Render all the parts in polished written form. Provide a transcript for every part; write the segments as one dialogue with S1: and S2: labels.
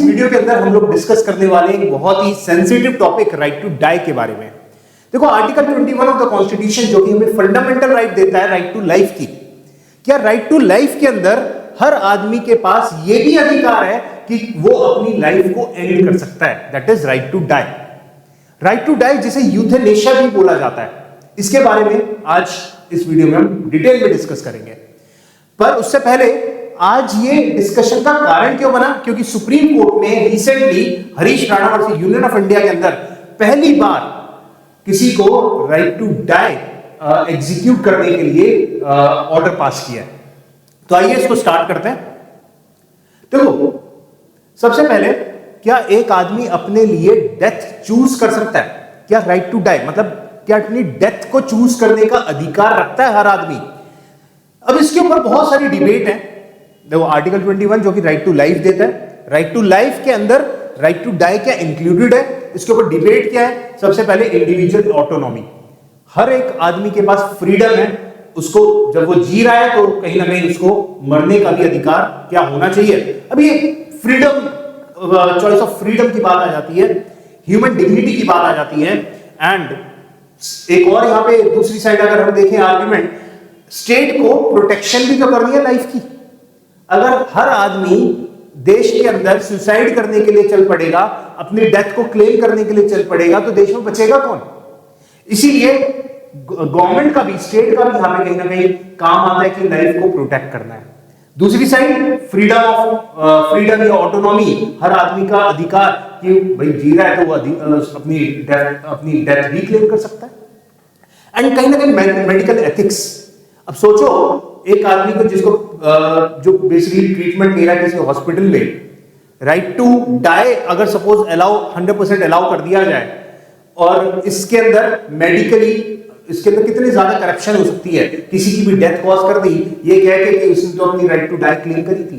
S1: Video के अंदर हम लोग डिस्कस करने वाले एक बहुत ही sensitive topic right to die के बारे में। देखो आर्टिकल 21 ऑफ द कॉन्स्टिट्यूशन जो कि हमें फंडामेंटल राइट देता है राइट टू लाइफ की, क्या राइट टू लाइफ के अंदर हर आदमी के पास यह भी अधिकार है कि वो अपनी लाइफ को एंड कर सकता है, that is right to die. Right to die जिसे यूथेनेशिया भी बोला जाता है, इसके बारे में आज इस वीडियो में हम डिटेल में डिस्कस करेंगे। पर उससे पहले आज ये डिस्कशन का कारण क्यों बना, क्योंकि सुप्रीम कोर्ट ने recently Harish Rana versus union of India के अंदर पहली बार किसी को राइट टू डाई एग्जीक्यूट करने के लिए ऑर्डर पास किया है। तो आइए इसको स्टार्ट करते हैं। देखो सबसे पहले, क्या एक आदमी अपने लिए डेथ चूज कर सकता है? क्या राइट टू डाई मतलब क्या अपनी डेथ को चूज करने का अधिकार रखता है हर आदमी? अब इसके ऊपर बहुत सारी डिबेट है। देखो आर्टिकल 21 जो कि राइट टू लाइफ देता है, राइट टू लाइफ के अंदर राइट टू डाई क्या इंक्लूडेड है, इसके ऊपर डिबेट क्या है। सबसे पहले इंडिविजुअल ऑटोनॉमी, हर एक आदमी के पास फ्रीडम है, उसको जब वो जी रहा है तो कहीं ना कहीं उसको मरने का भी अधिकार क्या होना चाहिए। अब ये फ्रीडम, चॉइस ऑफ फ्रीडम की बात आ जाती है, ह्यूमन डिग्निटी की बात आ जाती है। एंड एक और यहां पे दूसरी साइड अगर हम देखें आर्गुमेंट, स्टेट को प्रोटेक्शन भी तो करनी है लाइफ की। अगर हर आदमी देश के अंदर सुसाइड करने के लिए चल पड़ेगा, अपनी डेथ को क्लेम करने के लिए चल पड़ेगा, तो देश में बचेगा कौन? इसीलिए गवर्नमेंट का भी, स्टेट का भी यहां पे कहीं ना कहीं काम आता है कि लाइफ को प्रोटेक्ट करना है। दूसरी साइड फ्रीडम या ऑटोनॉमी, हर आदमी का अधिकार कि भाई जी रहा है तो वो अपनी डेथ भी क्लेम कर सकता है। एंड कहीं ना कहीं मेडिकल एथिक्स। अब सोचो एक आदमी को जिसको जो बेसिकली ट्रीटमेंट ले रहा है किसी हॉस्पिटल में, राइट टू डाई अगर सपोज 100% अलाउ कर दिया जाए, और इसके अंदर मेडिकली इसके अंदर कितनी ज्यादा करप्शन हो सकती है, किसी की भी डेथ कॉज कर दी ये कह के कि उसने तो अपनी राइट टू डाई क्लेम करी थी।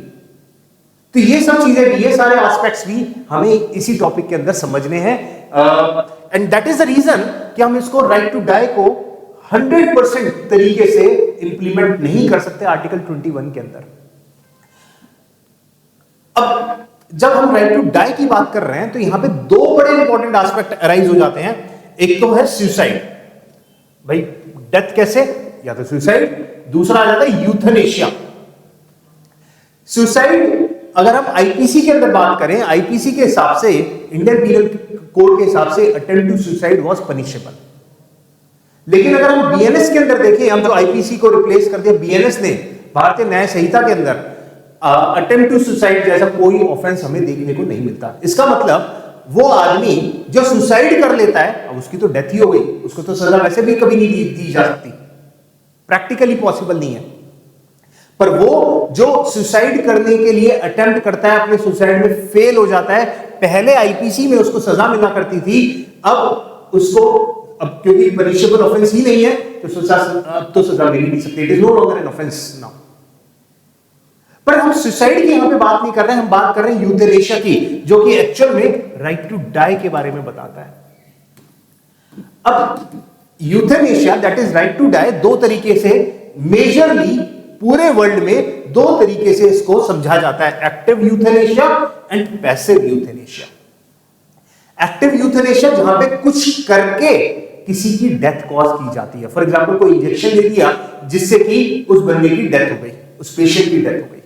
S1: तो ये सब चीजें भी, ये सारे एस्पेक्ट्स भी हमें इसी टॉपिक के अंदर समझने हैं। And that is the reason कि हम इसको राइट टू डाई को 100% तरीके से इंप्लीमेंट नहीं कर सकते आर्टिकल 21 के अंदर। अब जब हम राइट टू डाई की बात कर रहे हैं तो यहां पे दो बड़े इंपॉर्टेंट एस्पेक्ट अराइज हो जाते हैं। एक तो है सुसाइड, भाई डेथ कैसे, या तो सुसाइड, दूसरा आ जाता है यूथनेशिया। सुसाइड अगर हम आईपीसी के अंदर बात करें, आईपीसी के हिसाब से, इंडियन पीनल कोड के हिसाब से attempt to suicide was punishable. लेकिन अगर हम बीएनएस के अंदर देखें, हम जो आईपीसी को रिप्लेस कर दिया बीएनएस ने, भारतीय न्याय संहिता के अंदर अटेम्प्ट टू सुसाइड जैसा कोई ऑफेंस हमें देखने को नहीं मिलता। इसका मतलब वो आदमी जो सुसाइड कर लेता है, अब उसकी तो डेथ ही हो गई, उसको तो सजा वैसे भी कभी नहीं दी जा सकती, प्रैक्टिकली पॉसिबल नहीं है। पर वो जो सुसाइड करने के लिए अटेम्प्ट करता है, अपने सुसाइड में फेल हो जाता है, पहले आईपीसी में उसको सजा मिला करती थी, अब उसको, अब क्योंकि पनिशेबल ऑफेंस ही नहीं है तो सजा मिल नहीं सकती, it is no longer an offence now. पर हम सुसाइड की यहां पे बात नहीं कर रहे हैं, हम बात कर रहे हैं यूथनेशिया की, जो कि एक्चुअल में राइट टू डाई के बारे में बताता है। अब euthanasia that is right to die दो तरीके से, मेजरली पूरे वर्ल्ड में दो तरीके से इसको समझा जाता है, active euthanasia and passive euthanasia. Active euthanasia जहां पे कुछ करके किसी की डेथ कॉज की जाती है, फॉर एग्जांपल कोई इंजेक्शन दे दिया जिससे कि उस बंदे की डेथ हो गई, उस पेशेंट की डेथ हो गई।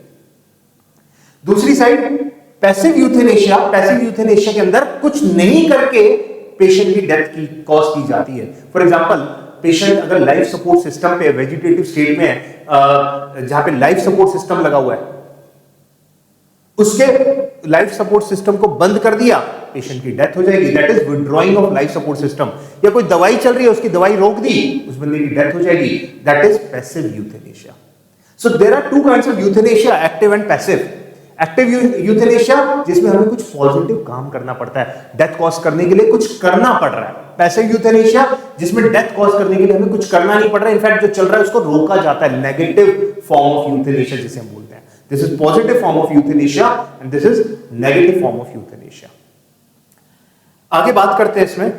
S1: दूसरी side passive euthanasia, passive euthanasia के अंदर कुछ नहीं करके पेशेंट की डेथ की कॉज की जाती है। फॉर एग्जांपल पेशेंट अगर लाइफ सपोर्ट सिस्टम पे, वेजिटेटिव स्टेट में है, जहां पे लाइफ सपोर्ट सिस्टम लगा हुआ है, उसके लाइफ सपोर्ट सिस्टम को बंद कर दिया, पेशेंट की डेथ हो जाएगी, that is withdrawing of life support system. या कोई दवाई चल रही है, उसकी दवाई रोक दी, उस बंदे की डेथ हो जाएगी, that is passive euthanasia. So there are two kinds of euthanasia, active and passive. Active euthanasia जिसमें हमें कुछ पॉजिटिव काम करना पड़ता है, डेथ कॉज करने के लिए कुछ करना पड़ रहा है। पैसिव यूथनेशिया जिसमें डेथ कॉज करने के लिए हमें कुछ करना नहीं पड़ रहा है, इनफैक्ट जो चल रहा है उसको रोका जाता है, नेगेटिव फॉर्म ऑफ यूथनेशिया जिसे हम बोलते हैं। This is positive form of euthanasia and this is negative form of euthanasia. आगे बात करते हैं इसमें।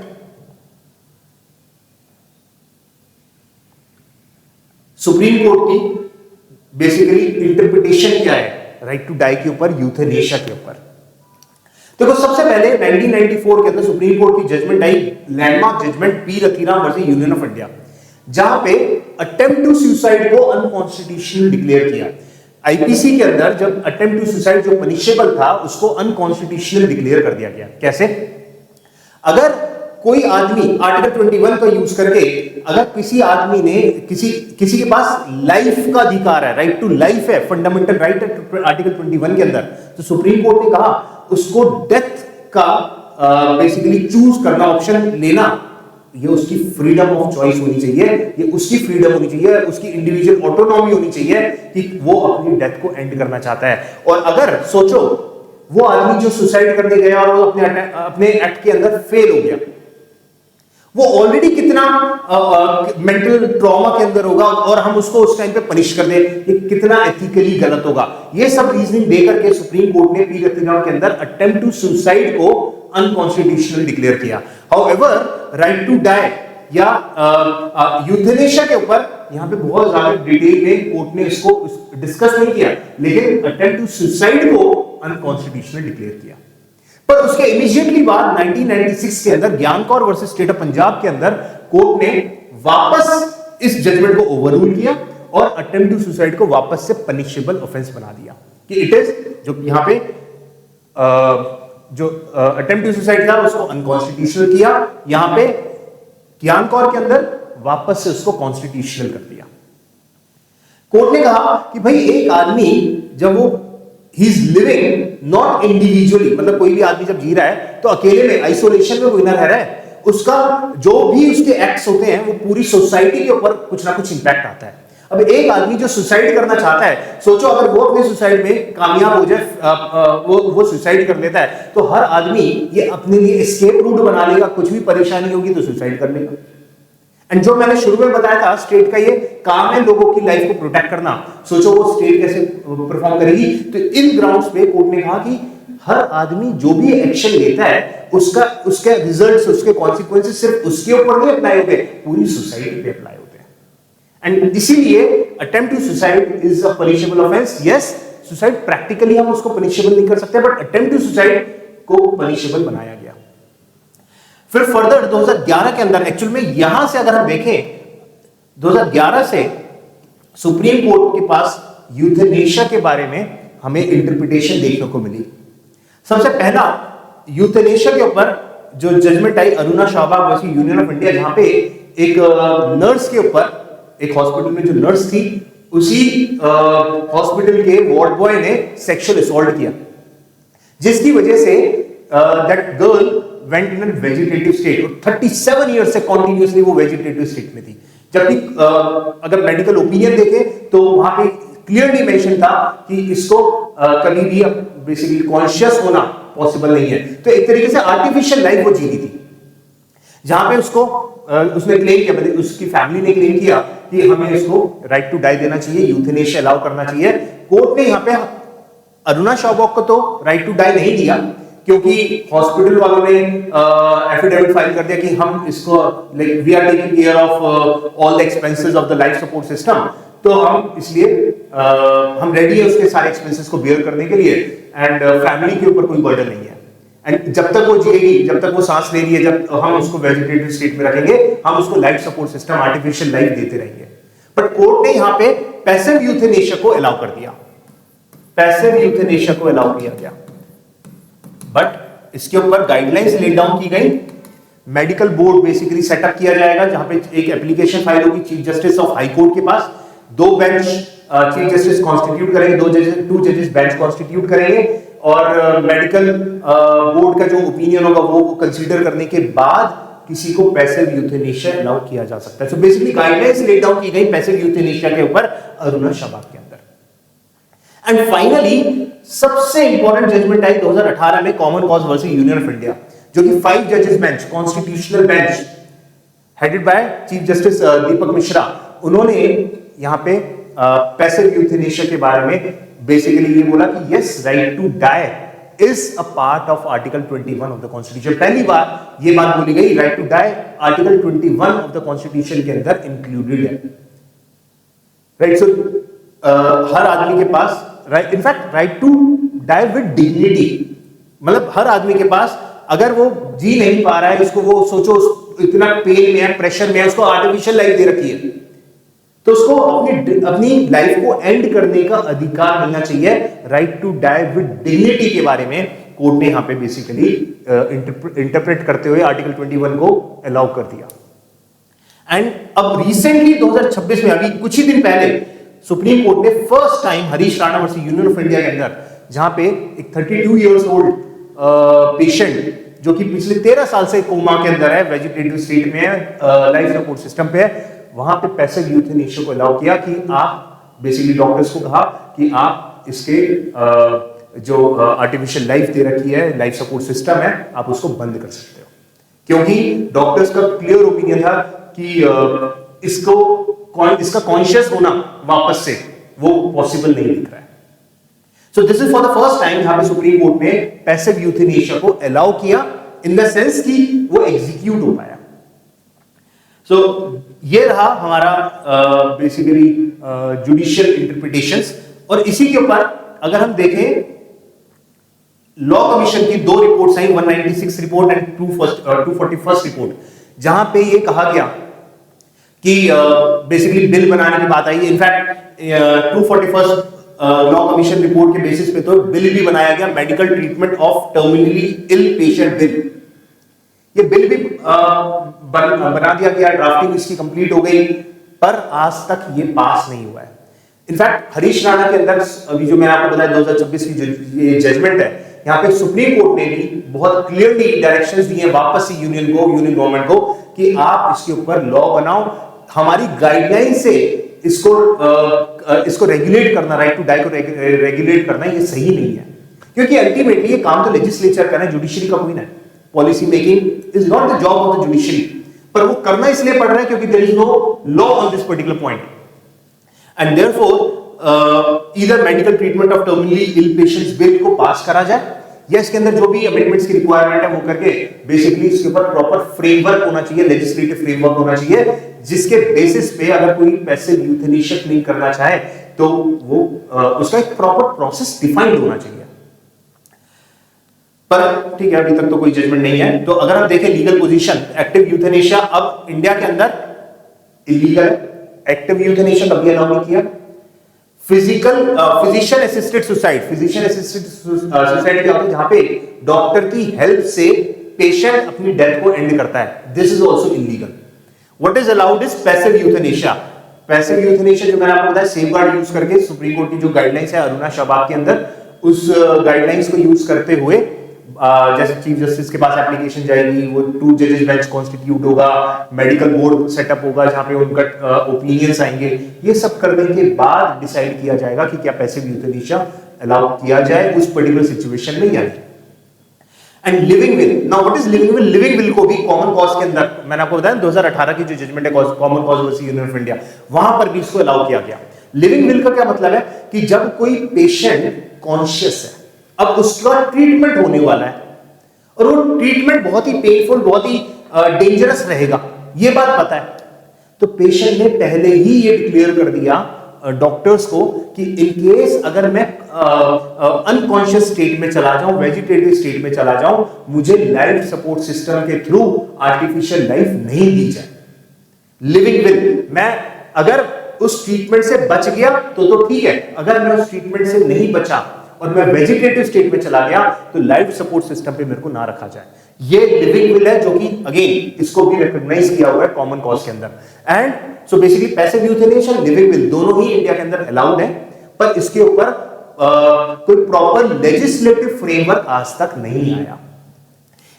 S1: सुप्रीम कोर्ट की बेसिकली इंटरप्रिटेशन क्या है राइट टू डाई के ऊपर, यूथनेशिया के ऊपर। देखो सबसे पहले 1994 के अंदर सुप्रीम कोर्ट की जजमेंट आई, landmark judgment P Ratiram versus union of India, जहां पे अटेम्प्ट टू सुसाइड को अनकॉन्स्टिट्यूशनल डिक्लेयर किया। आईपीसी के अंदर जब अटेम्प्ट टू सुसाइड जो पनिशेबल था उसको अनकॉन्स्टिट्यूशनल डिक्लेयर कर दिया गया। कैसे? अगर कोई आदमी आर्टिकल 21 का यूज करके, अगर किसी आदमी ने किसी के पास लाइफ का अधिकार है, राइट टू लाइफ है, फंडामेंटल राइट है आर्टिकल 21 के अंदर, तो सुप्रीम कोर्ट ने कहा उसको डेथ का बेसिकली चूज करना, ऑप्शन लेना, ये उसकी फ्रीडम ऑफ चॉइस होनी चाहिए, ये उसकी फ्रीडम होनी चाहिए, उसकी इंडिविजुअल ऑटोनॉमी होनी चाहिए कि वो अपनी डेथ को एंड करना चाहता है। और अगर सोचो वो आदमी जो सुसाइड करने गया और वो अपने एक्ट के अंदर फेल हो गया, वो ऑलरेडी कितना मेंटल ट्रॉमा के अंदर होगा, और हम उसको उस टाइम पे पनिश कर दें, ये कितना एथिकली गलत होगा। ये सब रीजनिंग देकर के सुप्रीम कोर्ट ने पी रतिराम के अंदर अटेम्प्ट टू सुसाइड को अनकॉन्स्टिट्यूशनल डिक्लेयर किया। हाउएवर राइट टू डाई या यूथेनेशिया के ऊपर यहां पे बहुत ज्यादा डिटेल में कोर्ट ने इसको डिस्कस नहीं किया, लेकिन अटेम्प्ट टू सुसाइड को अनकॉन्स्टिट्यूशनल डिक्लेयर किया। पर उसके इमीडिएटली बाद 1996 के अंदर ज्ञान Kaur versus state of Punjab के अंदर कोर्ट ने वापस इस जजमेंट को ओवररूल किया और अटेम्प्ट टू सुसाइड को वापस से पनिशेबल ऑफेंस बना दिया कि इट इज, जो यहां पे जो अटेम्प्ट टू सुसाइड था उसको अनकॉन्स्टिट्यूशनल किया, यहां पे ज्ञान कौर के अंदर वापस से उसको कॉन्स्टिट्यूशनल कर दिया। कोर्ट ने कहा कि भाई एक आदमी जब वो he is living not individually, मतलब कोई भी आदमी जब जी रहा है तो अकेले में आइसोलेशन में कोई ना रह रहा है, उसका जो भी उसके एक्ट्स होते हैं वो पूरी सोसाइटी के ऊपर कुछ ना कुछ इंपैक्ट आता है। अब एक आदमी जो सुसाइड करना चाहता है, सोचो अगर वो अपने सुसाइड में कामयाब हो जाए, वो सुसाइड कर लेता है, तो हर आदमी ये अपने लिए एस्केप रूट बना लेगा, कुछ भी परेशानी होगी तो सुसाइड कर लेगा। एंड जो मैंने शुरू में बताया था, स्टेट का ये काम है लोगों की लाइफ को प्रोटेक्ट करना, सोचो वो स्टेट कैसे परफॉर्म करेगी। तो इन ग्राउंड्स पे कोर्ट ने कहा कि हर आदमी जो भी एक्शन लेता है उसके रिजल्ट्स, उसके कॉन्सिक्वेंसेस सिर्फ उसके ऊपर नहीं अप्लाई होते, पूरी सोसाइटी पे अप्लाई होते हैं। एंड इसीलिए attempt to suicide is a punishable offence. Yes, suicide practically हम उसको पनिशेबल नहीं कर सकते, बट अटेम्प्ट टू सुसाइड को पनिशेबल बनाया गया। फिर फर्दर 2011 के अंदर, एक्चुअल में यहां से अगर हम देखें 2011 से सुप्रीम कोर्ट के पास यूथेनेशिया के बारे में हमें इंटरप्रिटेशन देखने को मिली। सबसे पहला यूथेनेशिया के ऊपर जो जजमेंट आई Aruna Shahbag versus union of India, जहां पे एक नर्स के ऊपर, एक हॉस्पिटल में जो नर्स थी, उसी हॉस्पिटल के वार्ड बॉय ने सेक्सुअल असॉल्ट किया, जिसकी वजह say that girl went in vegetative state, और 37 ईयर्स से कॉन्टिन्यूसली वो वेजिटेटिव स्टेट में थी। जबकि अगर मेडिकल ओपिनियन देखें तो वहां पे क्लियरली मेंशन था कि इसको कभी भी बेसिकली कॉन्शियस होना पॉसिबल नहीं है। तो एक तरीके से आर्टिफिशियल लाइफ वो जी रही थी, जहां पे उसने क्लेम किया, मतलब उसकी फैमिली ने क्लेम किया कि हमें इसको राइट टू डाई देना चाहिए, यूथेनेशिया अलाउ करना चाहिए। कोर्ट ने यहां पे अरुणा शाहबाग को तो राइट टू डाई नहीं दिया, क्योंकि हॉस्पिटल वालों ने एफिडेविट फाइल कर दिया कि हम इसको like we are taking care of all the expenses of the life support system, तो हम इसलिए हम रेडी है उसके सारे एक्सपेंसेस को बेयर करने के लिए, एंड फैमिली के ऊपर कोई बर्डन नहीं है। एंड जब तक वो जिएगी, जब तक वो सांस ले रही है, जब हम उसको वेजिटेटिव स्टेट में रखेंगे, हम उसको life support system, artificial life देते रहेंगे। बट कोर्ट ने यहां पे पैसिव यूथेनेशिया को अलाउ कर दिया, पैसिव यूथेनेशिया को अलाउ किया गया। बट इसके ऊपर गाइडलाइंस लेट डाउन की गई, मेडिकल बोर्ड बेसिकली सेटअप किया जाएगा, जहां पे एक एप्लीकेशन फाइल होगी chief justice of high court के पास, 2 बेंच चीफ जस्टिस कॉन्स्टिट्यूट करेंगे, 2 जजेस बेंच कॉन्स्टिट्यूट करेंगे, और मेडिकल बोर्ड का जो ओपिनियन होगा वो कंसीडर करने के बाद किसी को पैसिव यूथेनेशिया अलाउ किया जा सकता है। So basically guidelines laid down की गई पैसिव यूथेनेशिया के ऊपर अरुणा शाहबाग के अंदर। एंड फाइनली सबसे इंपॉर्टेंट जजमेंट आई 2018 में common cause versus union of India, जो कि 5 जजेस bench, constitutional bench headed by chief justice Deepak Mishra, उन्होंने यहां पे पैसिव यूथेनेशिया के बारे में बेसिकली ये बोला कि yes, right to die is a part of article 21 of the constitution. पहली बार ये बात बोली गई, right to die article 21 of the constitution के अंदर इंक्लूडेड है। राइट, सो हर आदमी के पास right, in fact right to die with dignity, मतलब हर आदमी के पास, अगर वो जी नहीं पा रहा है, इसको वो सोचो इतना पेन में है, प्रेशर में है, उसको आर्टिफिशियल लाइफ दे रखी है, तो उसको अपनी लाइफ को एंड करने का अधिकार मिलना चाहिए। Right to die with dignity के बारे में कोर्ट ने यहां पे बेसिकली इंटरप्रेट करते हुए आर्टिकल 21 को अलाउ कर दिया। एंड अब रिसेंटली 2026 में, अभी कुछ ही दिन पहले, सुप्रीम कोर्ट ने first time Harish Rana versus union of India के अंदर, जहां पे एक 32 इयर्स ओल्ड पेशेंट जो कि पिछले 13 साल से कोमा के अंदर है, वेजिटेटिव स्टेट में है, लाइफ सपोर्ट सिस्टम पे है, वहां पे पैसिव यूथेनेशिया को अलाउ किया कि आप बेसिकली डॉक्टर्स को कहा कि आप इसके जो आर्टिफिशियल लाइफ दे रखी है, लाइफ सपोर्ट सिस्टम है, आप उसको बंद कर सकते हो, क्योंकि डॉक्टर्स का क्लियर ओपिनियन था कि इसका कॉन्शियस होना वापस से वो पॉसिबल नहीं दिख रहा है। So this is for the first time यहां पे सुप्रीम कोर्ट ने पैसिव यूथेनेशिया को अलाउ किया, इन द सेंस कि वो एग्जीक्यूट हो पाया। सो ये रहा हमारा बेसिकली जुडिशियल इंटरप्रिटेशंस। और इसी के ऊपर अगर हम देखें, लॉ कमीशन की 2 reports I, 196 report and 241 report, जहां पे ये कहा गया कि बेसिकली बिल बनाने की बात आई। इनफैक्ट 241 लॉ कमीशन रिपोर्ट के बेसिस पे तो बिल भी बनाया गया, medical treatment of terminally ill patient bill. ये बिल भी बना दिया गया, ड्राफ्टिंग इसकी कंप्लीट हो गई, पर आज तक ये पास नहीं हुआ है। इनफैक्ट हरीश राणा के अंदर अभी जो मैंने आपको बताया 2026 की ये जजमेंट है, यहाँ पे सुप्रीम कोर्ट ने भी बहुत क्लियरली डायरेक्शंस दिए वापस से यूनियन गवर्नमेंट को कि आप इसके ऊपर लॉ बनाओ, हमारी गाइडलाइन से इसको रेगुलेट करना, राइट टू डाई को रेगुलेट करना ये सही नहीं है, क्योंकि अल्टीमेटली ये काम तो लेजिस्लेचर का है, जुडिशरी का कोई ना है। Policy making is not the job of the judiciary, पर वो करना इसलिए पड़ रहा है क्योंकि there is no law on this particular point, and therefore either medical treatment of terminally ill patients bill को पास करा जाए, या इसके अंदर जो भी अमेंडमेंट्स की रिक्वायरमेंट है वो करके बेसिकली इसके ऊपर प्रॉपर फ्रेमवर्क होना चाहिए, लेजिस्लेटिव फ्रेमवर्क होना चाहिए, जिसके बेसिस पे अगर कोई पैसिव यूथेनेशिया क्लीन करना चाहे तो वो उसका एक प्रॉपर प्रोसेस डिफाइंड होना चाहिए। पर ठीक है, अभी तक तो कोई जजमेंट नहीं है। तो अगर हम देखें लीगल पोजीशन, एक्टिव यूथेनेशिया अब इंडिया के अंदर इलीगल, एक्टिव यूथेनेशिया कभी अलाउ नहीं किया। Physician assisted suicide, physician assisted suicide क्या होता है, जहां पे डॉक्टर की हेल्प से पेशेंट अपनी डेथ को एंड करता है, this is also illegal. What is allowed is passive euthanasia. Passive euthanasia जो मैंने आपको बताया, सेफगार्ड यूज करके, सुप्रीम कोर्ट की जो गाइडलाइंस है अरुणा शबाब के अंदर, उस गाइडलाइंस को यूज करते हुए जैसे चीफ जस्टिस के पास एप्लीकेशन जाएगी, वो 2 जजेस बेंच कॉन्स्टिट्यूट होगा, मेडिकल बोर्ड सेटअप होगा जहां पे उनका ओपिनियंस आएंगे, ये सब करने के बाद डिसाइड किया जाएगा कि क्या पैसिव यूथेनेशिया अलाउ किया जाए उस पर्टिकुलर सिचुएशन में या नहीं। And living will, now what is living will? Living will को भी कॉमन कॉज के अंदर, मैंने आपको बताया 2018 की जो जजमेंट है common cause versus union of India, वहां पर भी इसको अलाउ किया गया। लिविंग विल का क्या मतलब है कि जब कोई पेशेंट कॉन्शियस है, अब उसका ट्रीटमेंट होने वाला है और वो ट्रीटमेंट बहुत ही पेनफुल, बहुत ही डेंजरस रहेगा, ये बात पता है, तो पेशेंट ने पहले ही ये डिक्लेयर कर दिया डॉक्टर्स को कि इन केस अगर मैं अनकॉन्शियस स्टेट में चला जाऊं, वेजिटेटिव स्टेट में चला जाऊं, मुझे लाइफ सपोर्ट सिस्टम के थ्रू आर्टिफिशियल लाइफ नहीं दी जाए। लिविंग विल, मैं अगर उस ट्रीटमेंट से बच गया तो ठीक है, अगर मैं उस ट्रीटमेंट से नहीं बचा और मैं वेजिटेटिव स्टेट में चला गया तो लाइफ सपोर्ट सिस्टम पे मेरे को ना रखा जाए। ये लिविंग विल है, जो कि अगेन इसको भी रिकॉग्नाइज किया हुआ है कॉमन कॉज के अंदर। And so basically passive euthanasia, living will दोनों ही इंडिया के अंदर अलाउड है, पर इसके ऊपर कोई प्रॉपर लेजिस्लेटिव फ्रेमवर्क आज तक नहीं आया।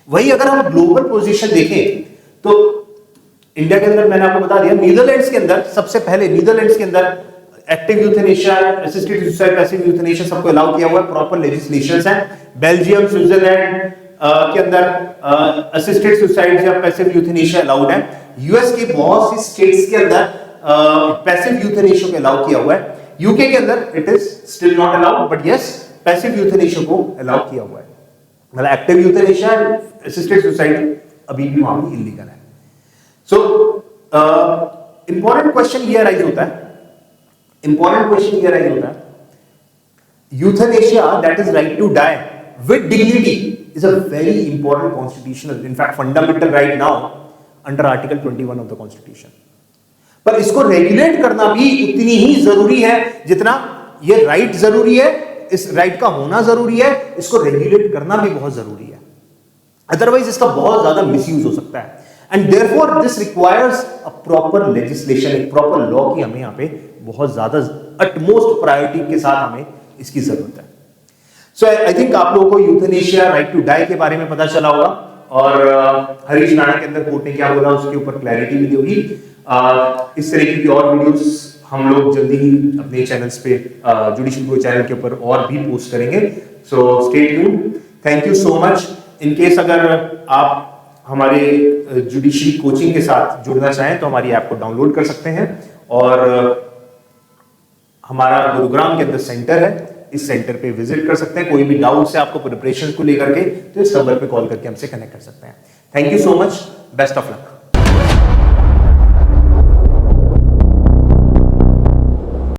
S1: वही अगर हम ग्लोबल पोजीशन देखें तो इंडिया के अंदर मैंने आपको बता दिया, नीदरलैंड्स के अंदर सबसे पहले, नीदरलैंड्स के अंदर active euthanasia, assisted suicide, passive euthanasia सबको अलाउ किया हुआ है, प्रॉपर लेजिस्लेशंस हैं। बेल्जियम, स्विट्जरलैंड के अंदर असिस्टेड सुसाइड या पैसिव यूथेनेशिया अलाउड है। यूएस की बहुत सी स्टेट्स के अंदर पैसिव यूथेनेशिया को अलाउ किया हुआ है। यूके के अंदर it is still not allowed, but yes passive euthanasia को अलाउ किया हुआ है। मतलब एक्टिव यूथेनेशिया, असिस्टेड सुसाइड अभी भी वहां भी इलीगल है। सो इंपॉर्टेंट क्वेश्चन ये राइज होता है, euthanasia that is right to die, with dignity is a very important constitutional, in fact fundamental right now under article 21 of the constitution. पर इसको रेगुलेट करना भी उतनी ही जरूरी है जितना ये राइट जरूरी है, इस राइट का होना जरूरी है, इसको रेगुलेट करना भी बहुत जरूरी है, अदरवाइज इसका बहुत ज्यादा मिसयूज हो सकता है। And therefore this requires a proper legislation, एक प्रॉपर लॉ की हमें यहाँ पे बहुत ज्यादा अटमोस्ट प्रायोरिटी के साथ हमें इसकी जरूरत है। सो आई थिंक आप लोगों को यूथनेशिया राइट टू डाई के बारे में पता चला होगा, और हरीश राणा के अंदर कोर्ट ने क्या बोला उसके ऊपर क्लैरिटी भी होगी। इस तरीके की और वीडियोस हम लोग जल्दी ही अपने चैनल्स पे जुडिशियल प्रो चैनल के ऊपर और भी पोस्ट करेंगे, so stay tuned. Thank you so much. In case अगर आप हमारे जुडिशियल कोचिंग के साथ जुड़ना चाहें तो हमारी ऐप को डाउनलोड कर सकते हैं, और हमारा गुरुग्राम के अंदर सेंटर है, इस सेंटर पे विजिट कर सकते हैं। कोई भी डाउट्स है आपको प्रिपरेशन को लेकर के तो इस नंबर पे कॉल करके हमसे कनेक्ट कर सकते हैं। Thank you so much, best of luck.